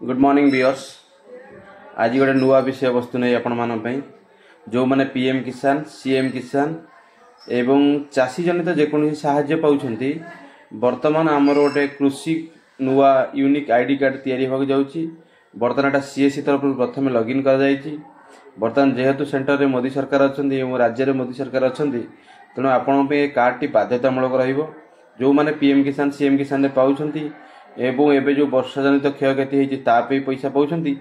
Good morning viewers. आज गोटे नुआ विषय वस्तु नहीं आपण मान जो मैंने पीएम किसान सीएम किसान एवं चाषी जनित जेकोसी साहाय्य पाउछंती वर्तमान आमर गोटे कृषि नुआ यूनिक आईडी कार्ड तैयारी होगा जाउची। वर्तमान एटा सीएससी तरफ प्रथम लॉगिन कर जाइछि। वर्तमान जेहेतु सेंटर रे मोदी सरकार अछंती एवं राज्य रे मोदी सरकार अछंती तेणु आपण पे कार्ड टी बाध्यतामूलक रहिबो। जो माने पीएम किसान सीएम किसान रे पाउछंती एवं एबे जो वर्षा जनित क्षयक्षति होती तापे पैसा पाउछंती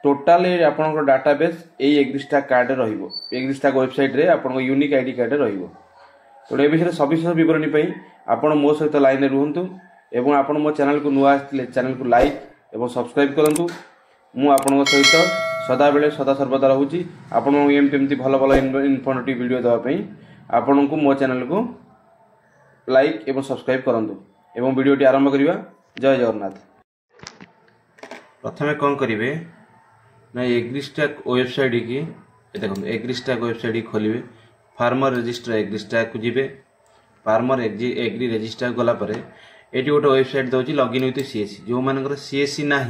टोटाल आपन डाटाबेस यही एग्रिस्टा कार्ड रहिबो। एग्रिस्टा वेबसाइट रे आपन यूनिक आईडी कार्ड रहिबो। तो ए विषय सविशेष विवरणी पई आपन मो सहित लाइन रुहंतु एवं आपन मो चैनल को नुआ आस्थिले चैनल को लाइक एवं सब्सक्राइब करंतु। मु आपन सहित सदा बेले सदा सर्वदा रहूची। आपन एमती भल भल इनफॉर्मेटिव वीडियो देवा पई आपन को मो चैनल को लाइक एवं सब्सक्राइब करंतु एवं वीडियो आरंभ करिवा। जय जगन्नाथ। प्रथमे कौन करेंगे ना एग्रिस्टाक वेबसाइट की देखो एग्रिस्टाक वेबसाइट खोलिए। फार्मर रजिस्टर एग्रिस्टाक को जीवे। फार्मर एग्री रजिस्टर गला परे एटी गोटे वेबसाइट दौर लॉगिन विथ सीएससी। जो मानकर सीएससी ना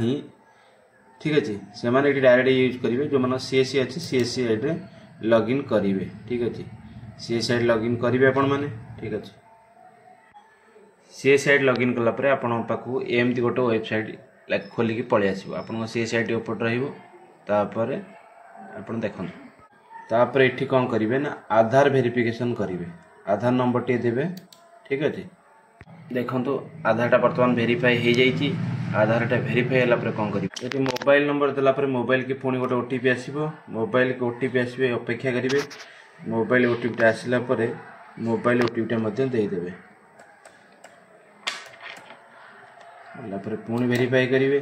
ठीक अच्छे से मैंने डायरेक्ट यूज करेंगे। जो मान सीएससी अच्छी सीएससी आईडी लॉगिन करेंगे। ठीक अच्छे सीएससी आईडी लॉगिन करेंगे आपण मैंने। ठीक अच्छे सीएससी आईडी लॉगिन कला परे आपण पाखु एमती गोटे वेबसाइट खोलिकी पळि आसीबो। आपण सीएससी आईडी ओपन रहिबो। तापर आपण देखन तापर एठी कोन करिवे ना आधार वेरिफिकेशन करिवे। आधार नंबर टे देबे। ठीक अछि देखंतु आधारटा वर्तमान वेरीफाई हो जाइछि। आधारटा वेरीफाई होला परे कोन करिवे एठी मोबाइल नंबर देला परे मोबाइल के पुणी गोटे ओटीपी आसीबो। मोबाइल के ओटीपी आसीबे अपेक्षा करिवे। मोबाइल ओटीपी आसिला परे मोबाइल ओटीपी मध्ये देई देबे। पुणी वेरीफाई करेंगे।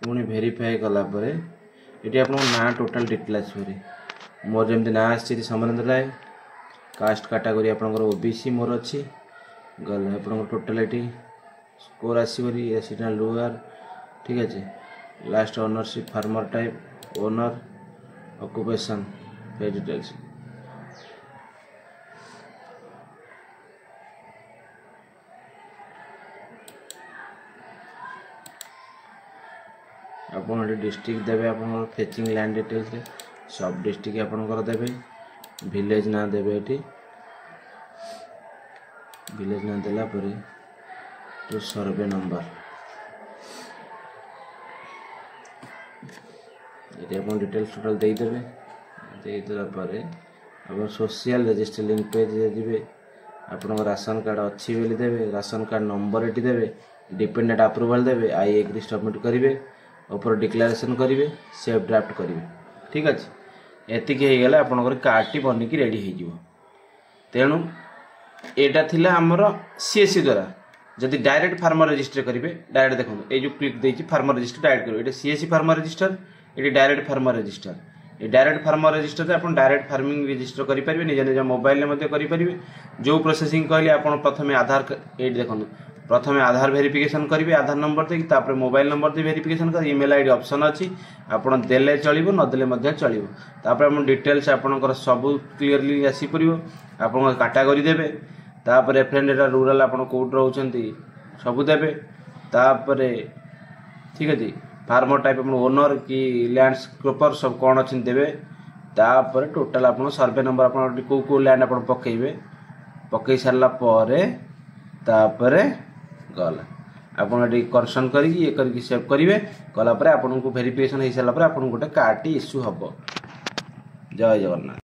पुणी वेरीफाई कला ये आप ना टोटाल डिटेल आसपे मोर जमी ना आसी समरेंद्र राय कास्ट कैटेगरी आपंकर ओबीसी मोर अच्छी गल आप टोटाल ये स्कोर आसना लोअर। ठीक अच्छे last ownership farmer type owner occupation पे डिटेल्स आपन डिस्ट्रिक्ट देवे। आपन फेचिंग लैंड डिटेल्स रे सब डिस्ट्रिक्ट आपनकर देवे। विलेज ना देवे। ये विलेज ना देला परे तो सर्वे नंबर ये आपन डिटेल्स टोटल दे देवे। दे देला परे आपन सोशल रजिस्टर लिंक पेज देबे। आपन राशन कार्ड अच्छी बेली देवे। राशन कार्ड नंबर एटी देवे। डिपेंडेंट अप्रूवल देवे। आई एग्री सबमिट करेंगे। ऊपर डिक्लेरेशन करेंगे सेफ ड्राफ्ट करेंगे। ठीक अच्छे एतिक गला आपंकर कार्ड टी बनिकी रेडी हो। तेणु एटा थिला हमर सीएससी द्वारा जदि डायरेक्ट फार्मर रजिस्टर करेंगे डायरेक्ट देखो ये जो क्लिक देछि फार्मर रजिस्टर डायरेक्ट करेंगे। सीएससी फार्मर रजिस्टर ये डायरेक्ट फार्मर रजिस्टर। ये डायरेक्ट फार्मर रजिस्टर आप डायरेक्ट फार्मिंग रजिस्टर करेंगे। निज निज मोबाइल करेंगे। जो प्रोसेसिंग कहले आप प्रथम आधार ये देखो प्रथम आधार वेरिफिकेशन करेंगे। आधार नंबर देकी तापर मोबाइल नंबर दे वेरिफिकेशन कर ईमेल आईडी ऑप्शन अच्छी आपन देले चलिबो नदेले मध्य चलिबो। तापर आपन डिटेल्स आपनकर सब क्लियरली आसी परिबो। आपन कैटेगरी देबे। तापर एफ्रेंड रूरल आपन कोड रहउचंती सब देबे। तापर ठीक अछि फार्मर टाइप आपन ओनर कि लैंडस्केपर सब कोन अछि देबे। तापर टोटल आपन सर्वे नंबर आपन को लैंड आपन पकेइबे। पकई सारला परे तापर गला आपन करसन करिकी ये करके सेव करेंगे। कला आपन को वेरिफिकेशन हो सारा आपन गोटे कार्ड टी इश्यू हम। जय जगन्नाथ।